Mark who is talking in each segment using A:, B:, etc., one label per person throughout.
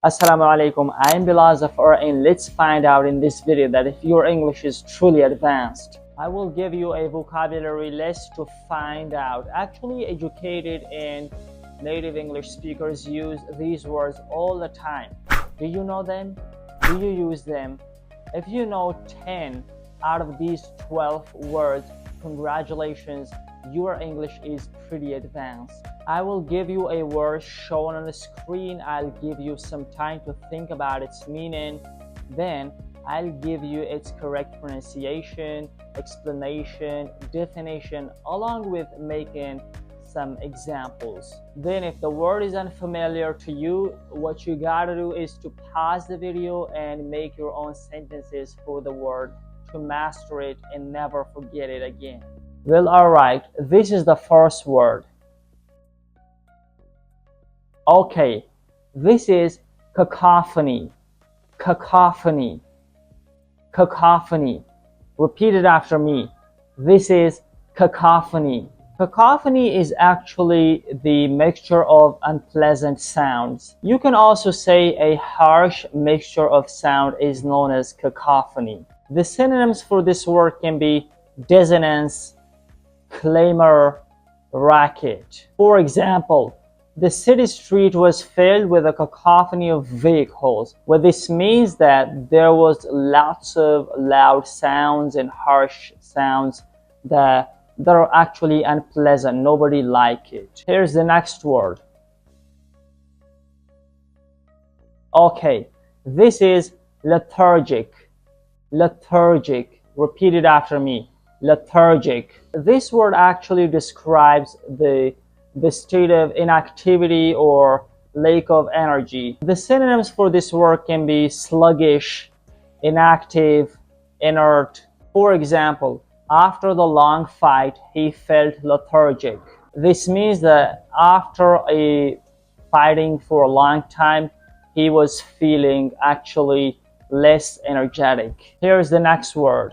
A: Asalamualikum, I am Bilal Zafar, and let's find out in this video that if your English is truly advanced. I will give you a vocabulary list to find out. Actually, educated and native English speakers use these words all the time. Do you know them? Do you use them? If you know 10 out of these 12 words, congratulations, your English is pretty advanced. I will give you a word shown on the screen. I'll give you some time to think about its meaning. Then I'll give you its correct pronunciation, explanation, definition, along with making some examples. Then if the word is unfamiliar to you, what you gotta do is to pause the video and make your own sentences for the word to master it and never forget it again. Well, alright, this is the first word. Okay, this is cacophony. Cacophony. Cacophony. Repeat it after me. This is cacophony. Cacophony is actually the mixture of unpleasant sounds. You can also say a harsh mixture of sound is known as cacophony. The synonyms for this word can be dissonance, clamor, racket. For example, the city street was filled with a cacophony of vehicles. What this means that there was lots of loud sounds and harsh sounds that are actually unpleasant. Nobody liked it. Here's the next word. Okay, this is lethargic. Lethargic. Repeat it after me. Lethargic. This word actually describes the state of inactivity or lack of energy. The synonyms for this word can be sluggish, inactive, inert. For example, after the long fight, he felt lethargic. This means that after fighting for a long time, he was feeling actually less energetic. Here's the next word.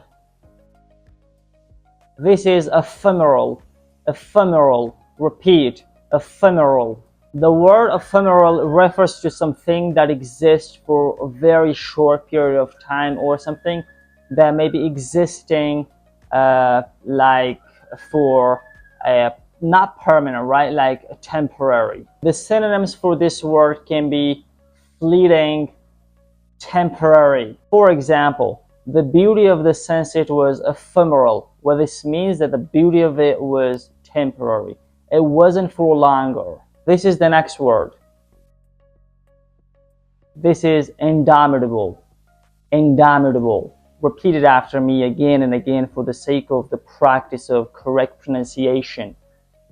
A: This is ephemeral. Ephemeral. Repeat, ephemeral. The word ephemeral refers to something that exists for a very short period of time, or something that may be existing like for not permanent, right? Like temporary. The synonyms for this word can be fleeting, temporary. For example, the beauty of the sunset was ephemeral. Well, this means that the beauty of it was temporary. It wasn't for longer. This is the next word. This is indomitable. Indomitable. Repeat it after me again and again for the sake of the practice of correct pronunciation.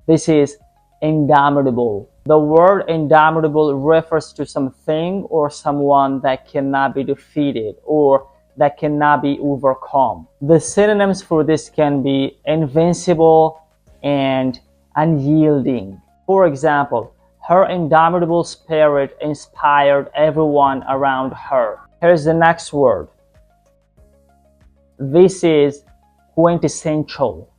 A: This is indomitable. The word indomitable refers to something or someone that cannot be defeated or that cannot be overcome. The synonyms for this can be invincible and unyielding. For example, her indomitable spirit inspired everyone around her. Here's the next word. This is quintessential.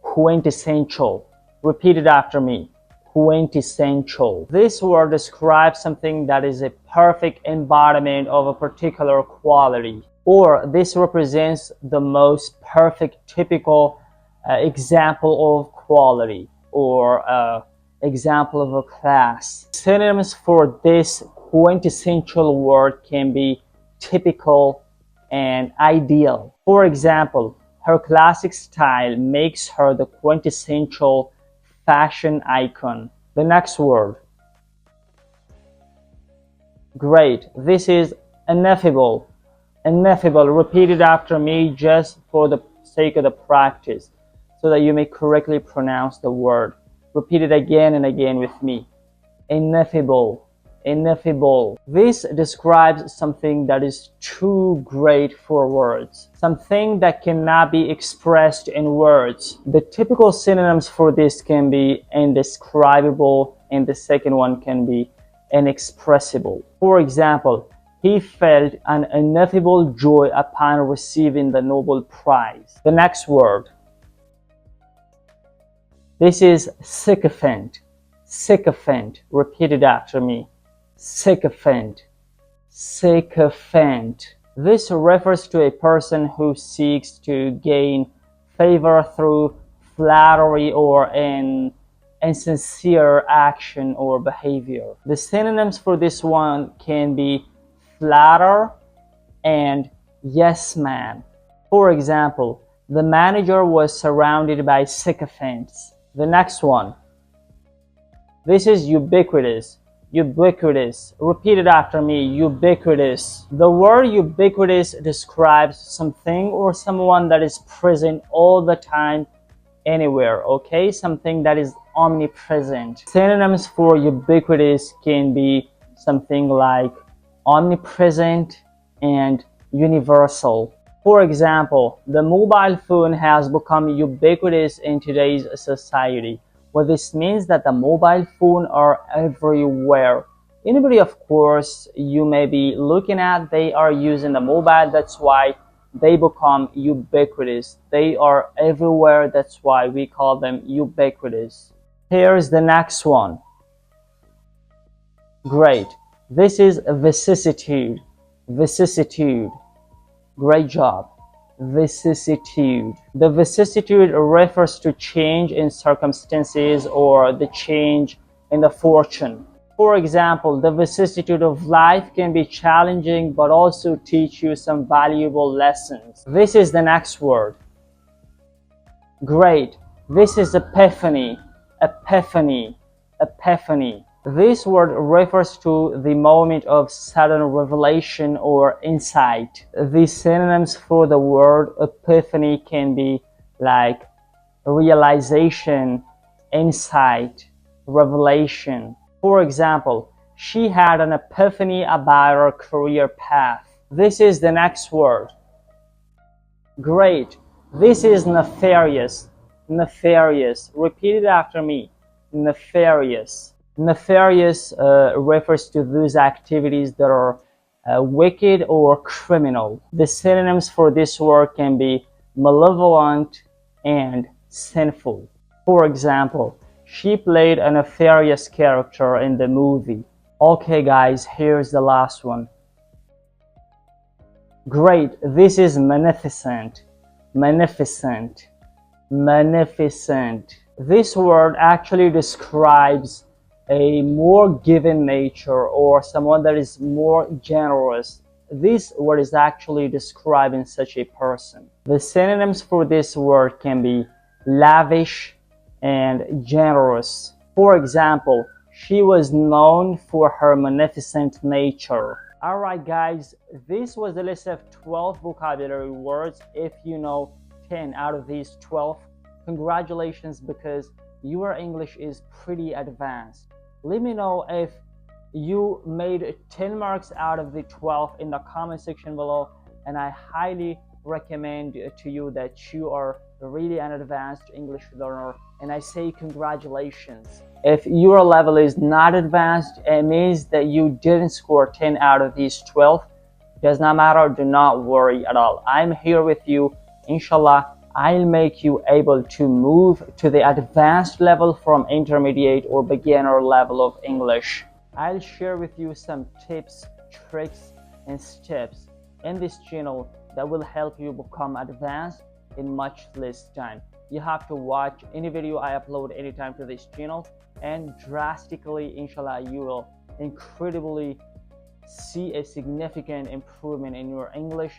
A: Quintessential. Repeat it after me. Quintessential. This word describes something that is a perfect embodiment of a particular quality, or this represents the most perfect typical example of quality, or example of a class. Synonyms for this quintessential word can be typical and ideal. For example, her classic style makes her the quintessential fashion icon. The next word. Great. This is ineffable. Ineffable. Repeat it after me just for the sake of the practice, so that you may correctly pronounce the word. Repeat it again and again with me. Ineffable. Ineffable. This describes something that is too great for words. Something that cannot be expressed in words. The typical synonyms for this can be indescribable, and the second one can be inexpressible. For example, he felt an ineffable joy upon receiving the Nobel Prize. The next word. This is sycophant. Sycophant. Repeat it after me. Sycophant. sycophant. This refers to a person who seeks to gain favor through flattery or an insincere action or behavior. The synonyms for this one can be flatter and yes man. For example, the manager was surrounded by sycophants. The next one. This is ubiquitous. Ubiquitous. Repeat it after me. Ubiquitous. The word ubiquitous describes something or someone that is present all the time, anywhere. Okay? Something that is omnipresent. Synonyms for ubiquitous can be something like omnipresent and universal. For example, the mobile phone has become ubiquitous in today's society. Well, this means that the mobile phone are everywhere. Anybody, of course, you may be looking at, they are using the mobile. That's why they become ubiquitous. They are everywhere. That's why we call them ubiquitous. Here's the next one. Great. This is vicissitude. Vicissitude. Great job. Vicissitude. The vicissitude refers to change in circumstances or the change in the fortune. For example, the vicissitude of life can be challenging but also teach you some valuable lessons. This is the next word. Great. This is epiphany. Epiphany. Epiphany. This word refers to the moment of sudden revelation or insight. The synonyms for the word epiphany can be like realization, insight, revelation. For example, she had an epiphany about her career path. This is the next word. Great. This is nefarious. Nefarious. Repeat it after me. Nefarious. Nefarious refers to those activities that are wicked or criminal. The synonyms for this word can be malevolent and sinful. For example, she played a nefarious character in the movie. Okay guys, here's the last one. Great, this is magnificent. Magnificent. Magnificent. This word actually describes a more given nature or someone that is more generous. This word is actually describing such a person. The synonyms for this word can be lavish and generous. For example, she was known for her magnificent nature. Alright guys, this was a list of 12 vocabulary words. If you know 10 out of these 12, congratulations, because your English is pretty advanced. Let me know if you made 10 marks out of the 12 in the comment section below, and I highly recommend to you that you are really an advanced English learner, and I say congratulations. If your level is not advanced, it means that you didn't score 10 out of these 12. It does not matter. Do not worry at all. I'm here with you. Inshallah, I'll make you able to move to the advanced level from intermediate or beginner level of English. I'll share with you some tips, tricks, and steps in this channel that will help you become advanced in much less time. You have to watch any video I upload anytime to this channel, and drastically, inshallah, you will incredibly see a significant improvement in your English,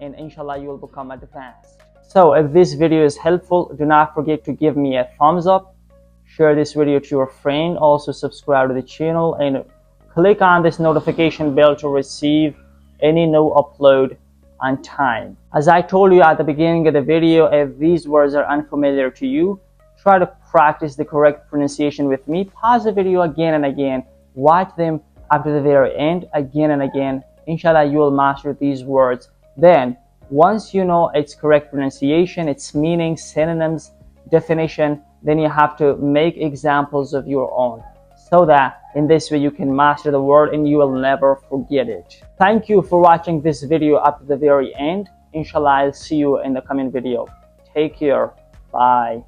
A: and inshallah, you will become advanced. So if this video is helpful, do not forget to give me a thumbs up, share this video to your friend, also subscribe to the channel, and click on this notification bell to receive any new upload on time. As I told you at the beginning of the video, if these words are unfamiliar to you, try to practice the correct pronunciation with me. Pause the video again and again, watch them up to the very end again and again. Inshallah, you will master these words. Then once you know its correct pronunciation, its meaning, synonyms, definition, then you have to make examples of your own, so that in this way you can master the word and you will never forget it. Thank you for watching this video up to the very end. Inshallah, I'll see you in the coming video. Take care. Bye.